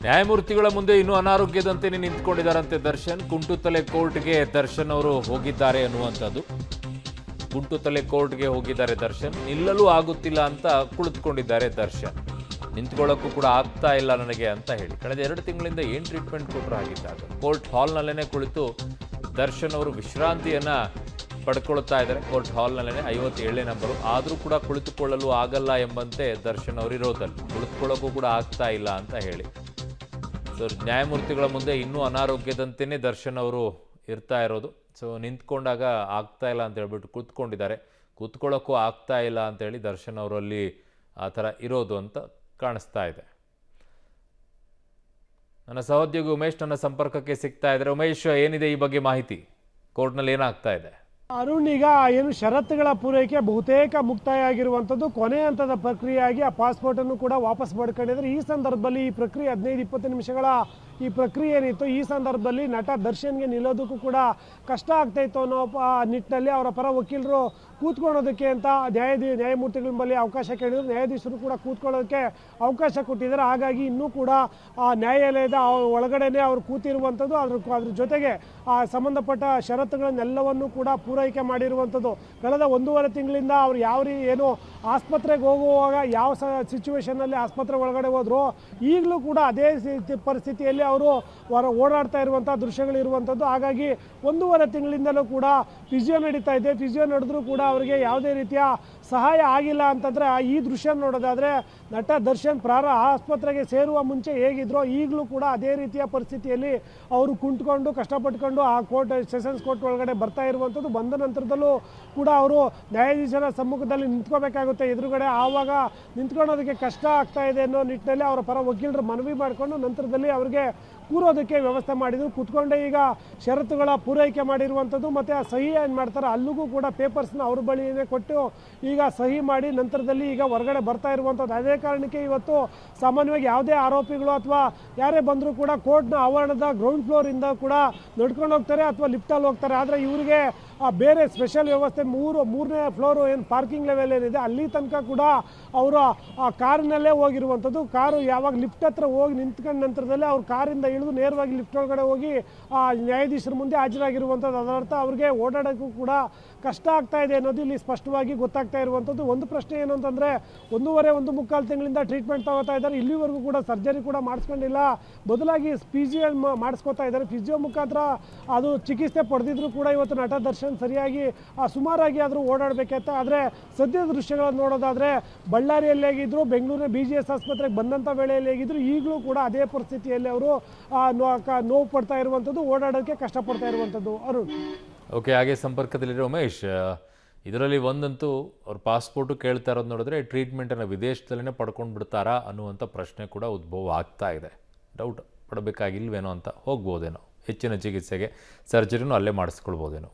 ನ್ಯಾಯಮೂರ್ತಿಗಳ ಮುಂದೆ ಇನ್ನೂ ಅನಾರೋಗ್ಯದಂತೆಯೇ ನಿಂತ್ಕೊಂಡಿದ್ದಾರಂತೆ ದರ್ಶನ್. ಕುಂಟುತಲೆ ಕೋರ್ಟ್ಗೆ ದರ್ಶನ್ ಅವರು ಹೋಗಿದ್ದಾರೆ ಅನ್ನುವಂಥದ್ದು. ಕುಂಟುತಲೆ ಕೋರ್ಟ್ಗೆ ಹೋಗಿದ್ದಾರೆ ದರ್ಶನ್. ನಿಲ್ಲಲು ಆಗುತ್ತಿಲ್ಲ ಅಂತ ಕುಳಿತುಕೊಂಡಿದ್ದಾರೆ ದರ್ಶನ್. ನಿಂತ್ಕೊಳ್ಳೋಕ್ಕೂ ಕೂಡ ಆಗ್ತಾ ಇಲ್ಲ ನನಗೆ ಅಂತ ಹೇಳಿ ಕಳೆದ 2 ತಿಂಗಳಿಂದ ಏನು ಟ್ರೀಟ್ಮೆಂಟ್ ಕೊಟ್ಟರು ಆಗಿದ್ದಾಗ ಕೋರ್ಟ್ ಹಾಲ್ನಲ್ಲೇ ಕುಳಿತು ದರ್ಶನ್ ಅವರು ವಿಶ್ರಾಂತಿಯನ್ನ ಪಡ್ಕೊಳ್ತಾ ಇದ್ದಾರೆ. ಕೋರ್ಟ್ ಹಾಲ್ನಲ್ಲೇ 57ನೇ ನಂಬರು. ಆದರೂ ಕೂಡ ಕುಳಿತುಕೊಳ್ಳಲು ಆಗಲ್ಲ ಎಂಬಂತೆ ದರ್ಶನ್ ಅವರು ಇರೋದಲ್ಲಿ ಕುಳಿತುಕೊಳ್ಳೋಕ್ಕೂ ಕೂಡ ಆಗ್ತಾ ಇಲ್ಲ ಅಂತ ಹೇಳಿ ಸೊ ನ್ಯಾಯಮೂರ್ತಿಗಳ ಮುಂದೆ ಇನ್ನೂ ಅನಾರೋಗ್ಯದಂತೆಯೇ ದರ್ಶನ್ ಅವರು ಇರ್ತಾ ಇರೋದು. ಸೊ ನಿಂತ್ಕೊಂಡಾಗ ಆಗ್ತಾ ಇಲ್ಲ ಅಂತ ಹೇಳ್ಬಿಟ್ಟು ಕೂತ್ಕೊಂಡಿದ್ದಾರೆ. ಕೂತ್ಕೊಳ್ಳೋಕ್ಕೂ ಆಗ್ತಾ ಇಲ್ಲ ಅಂತೇಳಿ ದರ್ಶನ್ ಅವರಲ್ಲಿ ಆ ಥರ ಇರೋದು ಅಂತ ಕಾಣಿಸ್ತಾ ಇದೆ. ನನ್ನ ಸಹೋದ್ಯೋಗಿ ಉಮೇಶ್ ನನ್ನ ಸಂಪರ್ಕಕ್ಕೆ ಸಿಗ್ತಾ ಇದ್ದಾರೆ. ಉಮೇಶ್, ಏನಿದೆ ಈ ಬಗ್ಗೆ ಮಾಹಿತಿ? ಕೋರ್ಟ್ನಲ್ಲಿ ಏನಾಗ್ತಾ ಇದೆ? ಅರುಣ್, ಈಗ ಏನು ಷರತ್ತುಗಳ ಪೂರೈಕೆ ಬಹುತೇಕ ಮುಕ್ತಾಯ ಆಗಿರುವಂಥದ್ದು. ಕೊನೆ ಹಂತದ ಪ್ರಕ್ರಿಯೆಯಾಗಿ ಆ ಪಾಸ್ಪೋರ್ಟನ್ನು ಕೂಡ ವಾಪಸ್ ಪಡ್ಕೊಂಡಿದ್ದಾರೆ. ಈ ಸಂದರ್ಭದಲ್ಲಿ ಈ ಪ್ರಕ್ರಿಯೆ 15-20 ನಿಮಿಷಗಳ ಈ ಪ್ರಕ್ರಿಯೆ ಏನಿತ್ತು, ಈ ಸಂದರ್ಭದಲ್ಲಿ ನಟ ದರ್ಶನ್ಗೆ ನಿಲ್ಲೋದಕ್ಕೂ ಕೂಡ ಕಷ್ಟ ಆಗ್ತಾಯಿತ್ತು ಅನ್ನೋ ನಿಟ್ಟಿನಲ್ಲಿ ಅವರ ಪರ ವಕೀಲರು ಕೂತ್ಕೊಳ್ಳೋದಕ್ಕೆ ಅಂತ ನ್ಯಾಯಮೂರ್ತಿಗಳ ಬಳಿ ಅವಕಾಶ ಕೇಳಿದ್ರು. ನ್ಯಾಯಾಧೀಶರು ಕೂಡ ಕೂತ್ಕೊಳ್ಳೋದಕ್ಕೆ ಅವಕಾಶ ಕೊಟ್ಟಿದ್ದಾರೆ. ಹಾಗಾಗಿ ಇನ್ನೂ ಕೂಡ ನ್ಯಾಯಾಲಯದ ಒಳಗಡೆನೆ ಅವರು ಕೂತಿರುವಂಥದ್ದು. ಅದ್ರ ಜೊತೆಗೆ ಸಂಬಂಧಪಟ್ಟ ಷರತ್ತುಗಳನ್ನೆಲ್ಲವನ್ನು ಕೂಡ ಪೂರೈಕೆ ಮಾಡಿರುವಂಥದ್ದು. ಕಳೆದ 1.5 ತಿಂಗಳಿಂದ ಅವರು ಏನು ಆಸ್ಪತ್ರೆಗೆ ಹೋಗುವಾಗ ಯಾವ ಸಿಚುವೇಶನ್ನಲ್ಲಿ ಆಸ್ಪತ್ರೆ ಒಳಗಡೆ ಹೋದ್ರು, ಈಗಲೂ ಕೂಡ ಅದೇ ಪರಿಸ್ಥಿತಿಯಲ್ಲಿ ಅವರು ಓಡಾಡ್ತಾ ಇರುವಂಥ ದೃಶ್ಯಗಳಿರುವಂಥದ್ದು. ಹಾಗಾಗಿ 1.5 ತಿಂಗಳಿಂದಲೂ ಕೂಡ ಫಿಸಿಯೋ ನಡೀತಾ ಇದೆ. ಫಿಸಿಯೋ ನಡೆದ್ರೂ ಕೂಡ ಅವರಿಗೆ ಯಾವುದೇ ರೀತಿಯ ಸಹಾಯ ಆಗಿಲ್ಲ ಅಂತಂದರೆ ಈ ದೃಶ್ಯ ನೋಡೋದಾದರೆ ನಟ ದರ್ಶನ್ ಆಸ್ಪತ್ರೆಗೆ ಸೇರುವ ಮುಂಚೆ ಹೇಗಿದ್ರೋ ಈಗಲೂ ಕೂಡ ಅದೇ ರೀತಿಯ ಪರಿಸ್ಥಿತಿಯಲ್ಲಿ ಅವರು ಕುಂತ್ಕೊಂಡು ಕಷ್ಟಪಟ್ಕೊಂಡು ಆ ಸೆಷನ್ಸ್ ಕೋರ್ಟ್ ಒಳಗಡೆ ಬರ್ತಾ ಇರುವಂಥದ್ದು. ಬಂದ ನಂತರದಲ್ಲೂ ಕೂಡ ಅವರು ನ್ಯಾಯಾಧೀಶರ ಸಮ್ಮುಖದಲ್ಲಿ ನಿಂತ್ಕೋಬೇಕಾಗುತ್ತೆ ಎದುರುಗಡೆ. ಆವಾಗ ನಿಂತ್ಕೊಳ್ಳೋದಕ್ಕೆ ಕಷ್ಟ ಆಗ್ತಾ ಇದೆ ಅನ್ನೋ ನಿಟ್ಟಿನಲ್ಲಿ ಅವರ ಪರ ವಕೀಲರು ಮನವಿ ಮಾಡಿಕೊಂಡು ನಂತರದಲ್ಲಿ ಅವರಿಗೆ ಕೂರೋದಕ್ಕೆ ವ್ಯವಸ್ಥೆ ಮಾಡಿದ್ರು. ಕೂತ್ಕೊಂಡೇ ಈಗ ಷರತ್ತುಗಳ ಪೂರೈಕೆ ಮಾಡಿರುವಂಥದ್ದು. ಮತ್ತು ಆ ಸಹಿ ಏನು ಮಾಡ್ತಾರೆ ಅಲ್ಲಿಗೂ ಕೂಡ ಪೇಪರ್ಸ್ನ ಅವ್ರ ಬಳಿಯೇ ಕೊಟ್ಟು ಈಗ ಸಹಿ ಮಾಡಿ ನಂತರದಲ್ಲಿ ಈಗ ಹೊರಗಡೆ ಬರ್ತಾ ಇರುವಂಥದ್ದು. ಅದೇ ಕಾರಣಕ್ಕೆ ಇವತ್ತು ಸಾಮಾನ್ಯವಾಗಿ ಯಾವುದೇ ಆರೋಪಿಗಳು ಅಥವಾ ಯಾರೇ ಬಂದರೂ ಕೂಡ ಕೋರ್ಟ್ನ ಆವರಣದ ಗ್ರೌಂಡ್ ಫ್ಲೋರಿಂದ ಕೂಡ ನಡ್ಕೊಂಡು ಹೋಗ್ತಾರೆ ಅಥವಾ ಲಿಫ್ಟಲ್ಲಿ ಹೋಗ್ತಾರೆ. ಆದರೆ ಇವರಿಗೆ ಬೇರೆ ಸ್ಪೆಷಲ್ ವ್ಯವಸ್ಥೆ ಮೂರನೇ ಫ್ಲೋರು ಏನು ಪಾರ್ಕಿಂಗ್ ಲೆವೆಲ್ ಏನಿದೆ ಅಲ್ಲಿ ತನಕ ಕೂಡ ಅವರು ಕಾರಿನಲ್ಲೇ ಹೋಗಿರುವಂಥದ್ದು. ಕಾರು ಯಾವಾಗ ಲಿಫ್ಟ್ ಹತ್ರ ಹೋಗಿ ನಿಂತ್ಕೊಂಡ ನಂತರದಲ್ಲಿ ಅವ್ರ ಕಾರಿಂದ ಇಳಿದು ನೇರವಾಗಿ ಲಿಫ್ಟ್ ಒಳಗಡೆ ಹೋಗಿ ನ್ಯಾಯಾಧೀಶರ ಮುಂದೆ ಹಾಜರಾಗಿರುವಂಥದ್ದು. ಅದರರ್ಥ ಅವ್ರಿಗೆ ಓಡಾಡೋಕ್ಕೂ ಕೂಡ ಕಷ್ಟ ಆಗ್ತಾ ಇದೆ ಅನ್ನೋದು ಇಲ್ಲಿ ಸ್ಪಷ್ಟವಾಗಿ ಗೊತ್ತಾಗ್ತಾ ಇರುವಂಥದ್ದು. ಒಂದು ಪ್ರಶ್ನೆ ಏನು ಅಂತಂದರೆ 1.5 ತಿಂಗಳಿಂದ ಟ್ರೀಟ್ಮೆಂಟ್ ತಗೋತಾ ಇದ್ದಾರೆ. ಇಲ್ಲಿವರೆಗೂ ಕೂಡ ಸರ್ಜರಿ ಕೂಡ ಮಾಡಿಸ್ಕೊಂಡಿಲ್ಲ. ಬದಲಾಗಿ ಫಿಸಿಯೋ ಮಾಡಿಸ್ಕೋತಾ ಇದ್ದಾರೆ. ಫಿಸಿಯೋ ಮುಖಾಂತರ ಅದು ಚಿಕಿತ್ಸೆ ಪಡೆದಿದ್ರು ಕೂಡ ಇವತ್ತು ನಟ ದರ್ಶನ್ ಸರಿಯಾಗಿ ಸುಮಾರಾಗಿ ಆದರೂ ಓಡಾಡಬೇಕಂತ. ಆದರೆ ಸದ್ಯದ ದೃಶ್ಯಗಳನ್ನು ನೋಡೋದಾದರೆ ಬಳ್ಳಾರಿಯಲ್ಲಿ ಹೇಗಿದ್ರು, ಬೆಂಗಳೂರಿನ BGS ಆಸ್ಪತ್ರೆಗೆ ಬಂದಂಥ ವೇಳೆಯಲ್ಲಿ ಹೇಗಿದ್ರು, ಈಗಲೂ ಕೂಡ ಅದೇ ಪರಿಸ್ಥಿತಿಯಲ್ಲಿ ಅವರು ನೋವು ಪಡ್ತಾ ಇರುವಂಥದ್ದು, ಓಡಾಡೋಕ್ಕೆ ಕಷ್ಟಪಡ್ತಾ ಇರುವಂಥದ್ದು. ಅರುಣ್, ಓಕೆ, ಹಾಗೆ ಸಂಪರ್ಕದಲ್ಲಿರೋ ಉಮೇಶ್, ಇದರಲ್ಲಿ ಒಂದಂತೂ ಅವ್ರ ಪಾಸ್ಪೋರ್ಟು ಕೇಳ್ತಾ ಇರೋದು ನೋಡಿದ್ರೆ ಟ್ರೀಟ್ಮೆಂಟನ್ನು ವಿದೇಶದಲ್ಲೇ ಪಡ್ಕೊಂಡು ಬಿಡ್ತಾರಾ ಅನ್ನುವಂಥ ಪ್ರಶ್ನೆ ಕೂಡ ಉದ್ಭವ ಆಗ್ತಾ ಇದೆ. ಡೌಟ್ ಪಡಬೇಕಾಗಿಲ್ವೇನೋ ಅಂತ. ಹೋಗ್ಬೋದೇನೋ ಹೆಚ್ಚಿನ ಚಿಕಿತ್ಸೆಗೆ, ಸರ್ಜರಿನೂ ಅಲ್ಲೇ ಮಾಡಿಸ್ಕೊಳ್ಬೋದೇನೋ.